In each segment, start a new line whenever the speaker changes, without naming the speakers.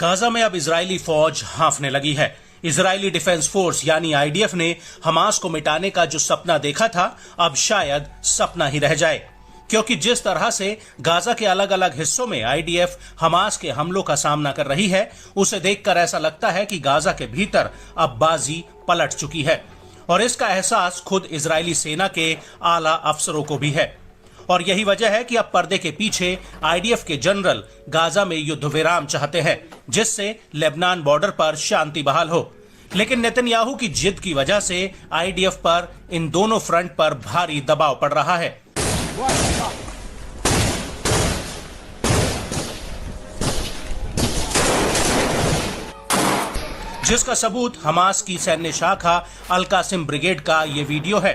Gaza में अब Israeli फौज हांफने लगी है। इजरायली डिफेंस फोर्स यानी आईडीएफ ने हमास को मिटाने का जो सपना देखा था अब शायद सपना ही रह जाए, क्योंकि जिस तरह से गाजा के अलग अलग हिस्सों में आईडीएफ हमास के हमलों का सामना कर रही है, उसे देखकर ऐसा लगता है कि गाजा के भीतर अब बाजी पलट चुकी है। और इसका एहसास खुद इजरायली सेना के आला अफसरों को भी है। और यही वजह है कि अब पर्दे के पीछे आईडीएफ के जनरल गाजा में युद्ध विराम चाहते हैं, जिससे लेबनान बॉर्डर पर शांति बहाल हो। लेकिन नेतन्याहू की जिद की वजह से आईडीएफ पर इन दोनों फ्रंट पर भारी दबाव पड़ रहा है। जिसका सबूत हमास की सैन्य शाखा अल कासिम ब्रिगेड का ये वीडियो है,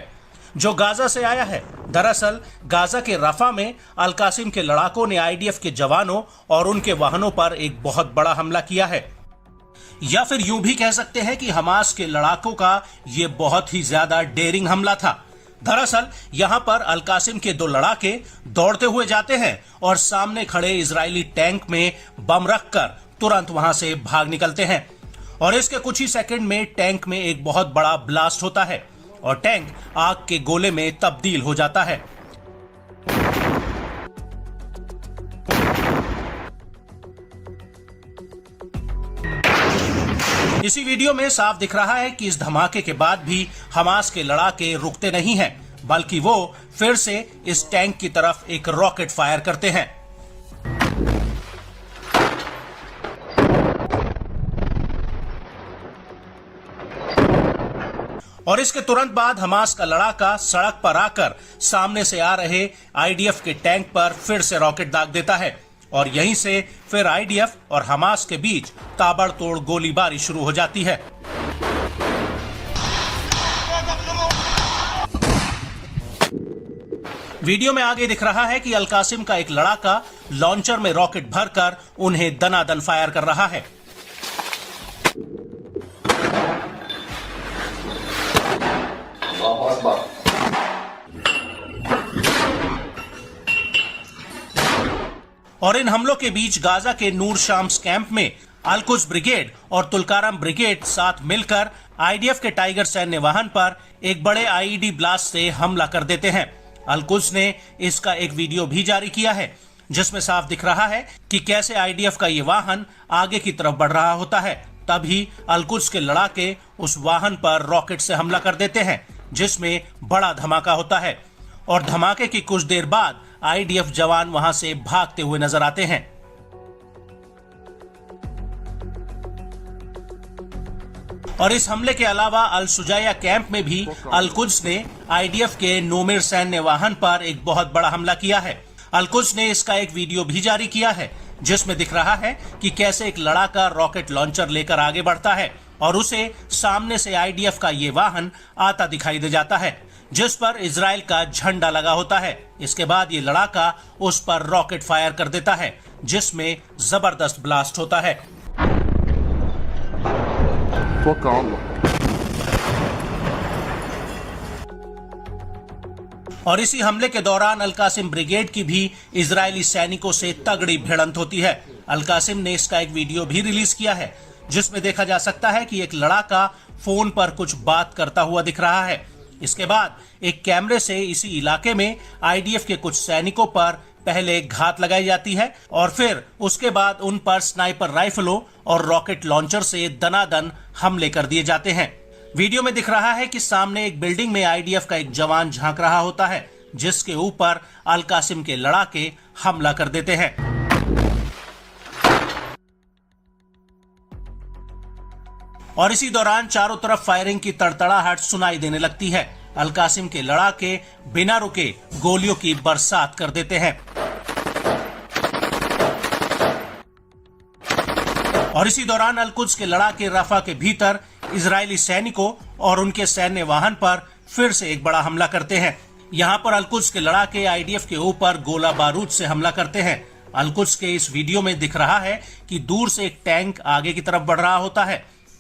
जो गाजा से आया है। दरअसल गाजा के रफा में अल कासिम के लड़ाकों ने आईडीएफ के जवानों और उनके वाहनों पर एक बहुत बड़ा हमला किया है। या फिर यूं भी कह सकते हैं कि हमास के लड़ाकों का ये बहुत ही ज्यादा डेयरिंग हमला था। दरअसल यहां पर अल कासिम के दो लड़ाके दौड़ते हुए जाते हैं और सामने खड़े इजरायली टैंक में बम रखकर तुरंत वहां से भाग निकलते हैं। और इसके कुछ ही सेकंड में टैंक में एक बहुत बड़ा ब्लास्ट होता है और टैंक आग के गोले में तब्दील हो जाता है। इसी वीडियो में साफ दिख रहा है कि इस धमाके के बाद भी हमास के लड़ाके रुकते नहीं हैं, बल्कि वो फिर से इस टैंक की तरफ एक रॉकेट फायर करते हैं। और इसके तुरंत बाद हमास का लड़ाका सड़क पर आकर सामने से आ रहे आईडीएफ के टैंक पर फिर से रॉकेट दाग देता है और यहीं से फिर आईडीएफ और हमास के बीच ताबड़तोड़ गोलीबारी शुरू हो जाती है। वीडियो में आगे दिख रहा है कि अल कासिम का एक लड़ाका लॉन्चर में रॉकेट भरकर उन्हें दनादन फायर कर रहा है। और इन हमलों के बीच गाजा के नूर शाम्स कैंप में अल कुद्स ब्रिगेड और तुल्कारम ब्रिगेड साथ मिलकर आईडीएफ के टाइगर सैन्य वाहन पर एक बड़े आईईडी ब्लास्ट से हमला कर देते हैं। अल कुद्स ने इसका एक वीडियो भी जारी किया है, जिसमें साफ दिख रहा है कि कैसे आईडीएफ का ये वाहन आगे की तरफ बढ़ रहा होता है। तभी अल कुद्स के लड़ाके उस वाहन पर रॉकेट से हमला कर देते हैं, जिसमें बड़ा धमाका होता है। और धमाके की कुछ देर बाद आईडीएफ जवान वहां से भागते हुए नजर आते हैं। और इस हमले के अलावा अल शुजाया कैंप में भी अल कुद्स ने आईडीएफ के नोमिर सैन्य वाहन पर एक बहुत बड़ा हमला किया है। अल कुद्स ने इसका एक वीडियो भी जारी किया है, जिसमें दिख रहा है कि कैसे एक लड़ाका रॉकेट लॉन्चर लेकर आगे बढ़ता है और उसे सामने से आईडीएफ का ये वाहन आता दिखाई दे जाता है, जिस पर इजराइल का झंडा लगा होता है। इसके बाद ये लड़ाका उस पर रॉकेट फायर कर देता है, जिसमें जबरदस्त ब्लास्ट होता है। और इसी हमले के दौरान अल कासिम ब्रिगेड की भी इजरायली सैनिकों से तगड़ी भिड़ंत होती है। अल कासिम ने इसका एक वीडियो भी रिलीज किया है, जिसमें देखा जा सकता है कि एक लड़ाका फोन पर कुछ बात करता हुआ दिख रहा है। इसके बाद एक कैमरे से इसी इलाके में आईडीएफ के कुछ सैनिकों पर पहले घात लगाई जाती है और फिर उसके बाद उन पर स्नाइपर राइफलों और रॉकेट लॉन्चर से दनादन हमले कर दिए जाते हैं। वीडियो में दिख रहा है कि सामने एक बिल्डिंग में आईडीएफ का एक जवान झांक रहा होता है, जिसके ऊपर अल कासिम के लड़ाके हमला कर देते हैं। और इसी दौरान चारों तरफ फायरिंग की तड़तड़ाहट सुनाई देने लगती है। अलकासिम के लड़ाके बिना रुके गोलियों की बरसात कर देते हैं और इसी दौरान अल-कुद्स के लड़ाके रफा के भीतर इजरायली सैनिकों और उनके सैन्य वाहन पर फिर से एक बड़ा हमला करते हैं। यहाँ पर अल-कुद्स के लड़ाके आईडीएफ के ऊपर गोला बारूद से हमला करते हैं। अल-कुद्स के इस वीडियो में दिख रहा है कि दूर से एक टैंक आगे की तरफ बढ़ रहा होता है,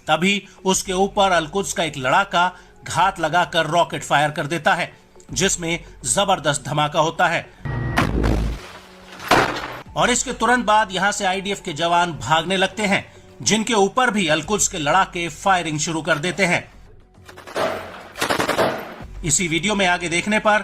तभी उसके ऊपर अल-कुद्स का एक लड़ाका घात लगाकर रॉकेट फायर कर देता है, जिसमें जबरदस्त धमाका होता है और इसके तुरंत बाद यहां से आईडीएफ के जवान भागने लगते हैं, जिनके ऊपर भी अल-कुद्स के लड़ाके फायरिंग शुरू कर देते हैं। इसी वीडियो में आगे देखने पर